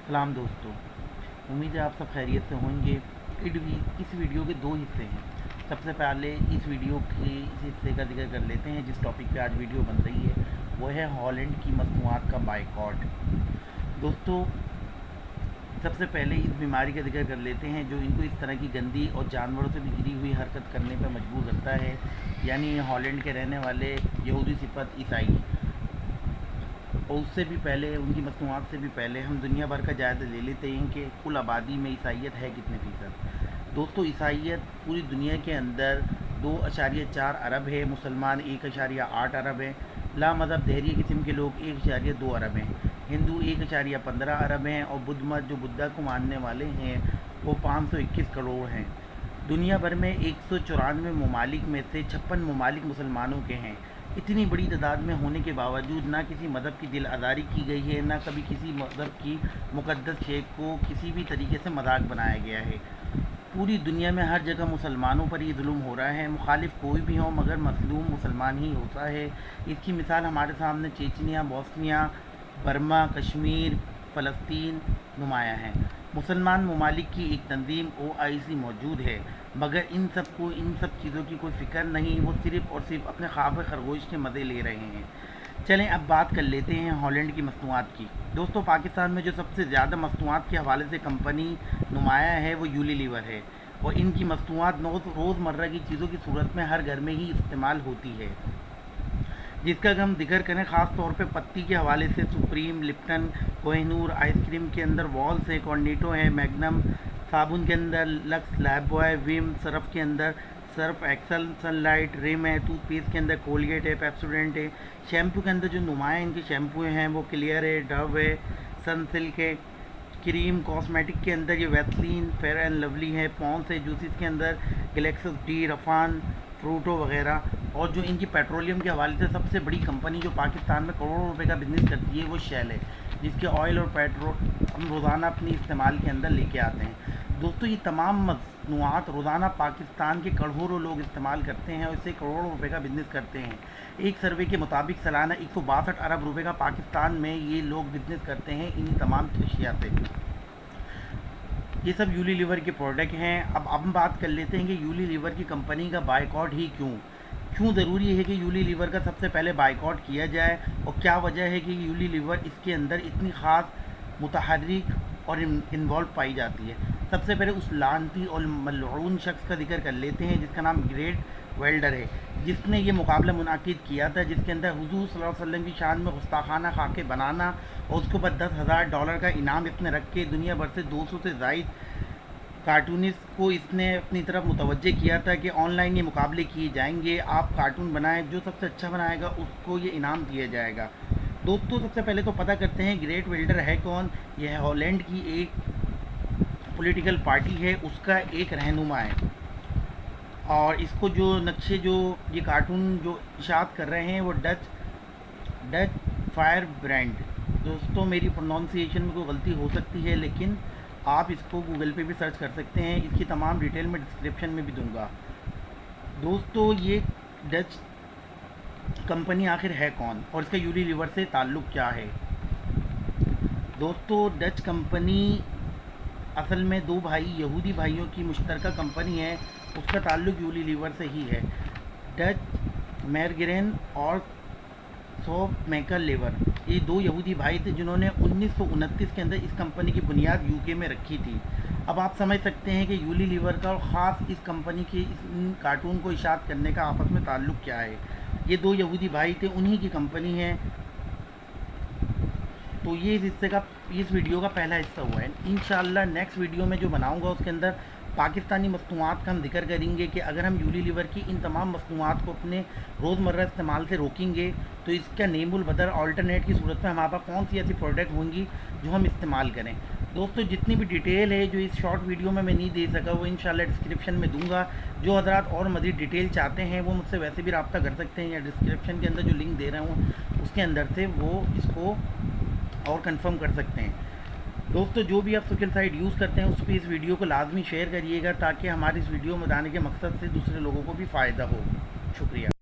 सलाम दोस्तों, उम्मीद है आप सब खैरियत से होंगे। इस वीडियो के दो हिस्से हैं। सबसे पहले इस वीडियो के इस हिस्से का जिक्र कर लेते हैं जिस टॉपिक पे आज वीडियो बन रही है, वो है हॉलैंड की मसनूआत का बाइकॉट। दोस्तों, सबसे पहले इस बीमारी का जिक्र कर लेते हैं जो इनको इस तरह की गंदी और जानवरों से भी घिरी हुई हरकत करने पर मजबूर करता है, यानी हॉलैंड के रहने वाले यहूदी सिफत ईसाई। और उससे भी पहले, उनकी मसनूआत से भी पहले, हम दुनिया भर का जायज़ा ले लेते हैं कि कुल आबादी में ईसाइयत है कितने फ़ीसद। दोस्तों, ईसाइयत पूरी दुनिया के अंदर 2.4 अरब है, मुसलमान 1.8 अरब हैं, लामज़हब दहरी किस्म के लोग 1.2 अरब हैं, हिंदू 1.15 अरब हैं, और बुद्ध मत जो बुद्धा को मानने वाले हैं वो 521 करोड़ हैं। दुनिया भर में 194 ममालिक में से 56 ममालिक मुसलमानों के हैं। इतनी बड़ी तादाद में होने के बावजूद ना किसी मज़हब की दिल आज़ारी की गई है, ना कभी किसी मज़हब की मुक़द्दस शेख को किसी भी तरीके से मजाक बनाया गया है। पूरी दुनिया में हर जगह मुसलमानों पर ये जुल्म हो रहा है, मुखालिफ कोई भी हो मगर मज़लूम मुसलमान ही होता है। इसकी मिसाल हमारे सामने चेचनिया, बोस्निया, बर्मा, कश्मीर, फ़लस्तीन नुमाया है। मुसलमान ममालिक की एक तंजीम OIC मौजूद है, मगर इन सब चीज़ों की कोई फ़िक्र नहीं, वो सिर्फ़ और सिर्फ अपने ख्वाब खरगोश के मज़े ले रहे हैं। चलें अब बात कर लेते हैं हॉलैंड की मसनूआत की। दोस्तों, पाकिस्तान में जो सबसे ज़्यादा मसनूआत के हवाले से कंपनी नुमाया है वो यूनिलीवर है, और इनकी मसनूआत रोज़मर्रा की चीज़ों की सूरत में हर घर में ही इस्तेमाल होती है। जिसका अगर हम जिक्र करें ख़ास तौर पे पत्ती के हवाले से, सुप्रीम, लिप्टन, कोहिनूर, आइसक्रीम के अंदर वॉल्स है, कॉर्नेटो है, मैग्नम, साबुन के अंदर lux, life boy, Vim, Surf के अंदर सर्फ एक्सल, सनलाइट, रिम है, टूथपेस्ट के अंदर कोलगेट है, पेप्सोडेंट है, शैम्पू के अंदर जो नुमाया इनके शैम्पू हैं वो क्लियर है, डव है, सनसिल्क है, क्रीम कॉस्मेटिक के अंदर ये वैसलीन, फेयर एंड लवली है, पॉन्स है, जूसिस के अंदर गैलेक्सस डी, रफान, फ्रूटो वगैरह। और जो इनकी पेट्रोलियम के हवाले से सबसे बड़ी कंपनी जो पाकिस्तान में करोड़ों रुपए का बिजनेस करती है वो शेल है, जिसके ऑयल और पेट्रोल हम रोज़ाना अपनी इस्तेमाल के अंदर लेके आते हैं। दोस्तों, ये तमाम मसनूआत रोज़ाना पाकिस्तान के करोड़ों लोग इस्तेमाल करते हैं और इससे करोड़ों रुपए का बिजनेस करते हैं। एक सर्वे के मुताबिक सालाना 162 अरब रुपए का पाकिस्तान में ये लोग बिजनेस करते हैं इन्हीं तमाम अशिया से। ये सब यूनिलीवर के प्रोडक्ट हैं। अब हम बात कर लेते हैं कि यूनिलीवर की कंपनी का बाइकआउट ही क्यों ज़रूरी है कि यूनिलीवर का सबसे पहले बाइकआउट किया जाए, और क्या वजह है कि यूनिलीवर इसके अंदर इतनी ख़ास मुतहर्रिक और इन्वॉल्व पाई जाती है। सबसे पहले उस लानती और मलऊन शख्स का जिक्र कर लेते हैं जिसका नाम ग्रेट वेल्डर है, जिसने ये मुकाबला मुनाकिद किया था जिसके अंदर हुजूर सल्लल्लाहु अलैहि वसल्लम की शान में गुस्ताखाना खाके बनाना और उसके ऊपर $10,000 का इनाम इसने रख के दुनिया भर से 200 से ज़ायद कार्टूनिस्ट को इसने अपनी तरफ मुतवज्जे किया था कि ऑनलाइन ये मुकाबले किए जाएंगे, आप कार्टून बनाएं, जो सबसे अच्छा बनाएगा उसको ये इनाम दिया जाएगा। दोस्तों, सबसे पहले तो पता करते हैं ग्रेट वेल्डर है कौन। यह हॉलैंड की एक पॉलिटिकल पार्टी है, उसका एक रहनुमा है, और इसको जो नक्शे जो ये कार्टून जो इशात कर रहे हैं वो डच फायर ब्रांड। दोस्तों, मेरी प्रोनाउंसिएशन में कोई गलती हो सकती है, लेकिन आप इसको गूगल पे भी सर्च कर सकते हैं, इसकी तमाम डिटेल मैं डिस्क्रिप्शन में भी दूंगा। दोस्तों, ये डच कंपनी आखिर है कौन और इसका यूनिलीवर से ताल्लुक़ क्या है। दोस्तों, डच कंपनी असल में दो यहूदी भाइयों की मुश्तरका कंपनी है, उसका ताल्लुक़ यूनिलीवर से ही है। डच मैरगरेन और सॉफ मैकर लेवर, ये दो यहूदी भाई थे जिन्होंने 1929 के अंदर इस कंपनी की बुनियाद UK में रखी थी। अब आप समझ सकते हैं कि यूनिलीवर का और ख़ास इस कंपनी के इस कार्टून को इशात करने का आपस में ताल्लुक़ क्या है। ये दो यहूदी भाई थे, उन्हीं की कंपनी है। तो ये इस वीडियो का पहला हिस्सा हुआ है। इंशाअल्लाह नेक्स्ट वीडियो में जो बनाऊंगा उसके अंदर पाकिस्तानी मसनूआत का हम जिक्र करेंगे कि अगर हम यूनिलीवर की इन तमाम मसनूआत को अपने रोज़मर्रा इस्तेमाल से रोकेंगे तो इसका नेमुल बदल ऑल्टरनेट की सूरत में हमारे पास कौन सी ऐसी प्रोडक्ट होंगी जो हम इस्तेमाल करें। दोस्तों, जितनी भी डिटेल है जो इस शॉर्ट वीडियो में मैं नहीं दे सका वो इंशाल्लाह डिस्क्रिप्शन में दूंगा। जो हज़रात और मज़ीद डिटेल चाहते हैं वो मुझसे वैसे भी रब्ता कर सकते हैं, या डिस्क्रिप्शन के अंदर जो लिंक दे रहा हूँ उसके अंदर से वो इसको और कंफर्म कर सकते हैं। दोस्तों, जो भी आप सोशल साइट यूज़ करते हैं उस पर इस वीडियो को लाजमी शेयर करिएगा ताकि हमारी इस वीडियो में बताने के मकसद से दूसरे लोगों को भी फ़ायदा हो। शुक्रिया।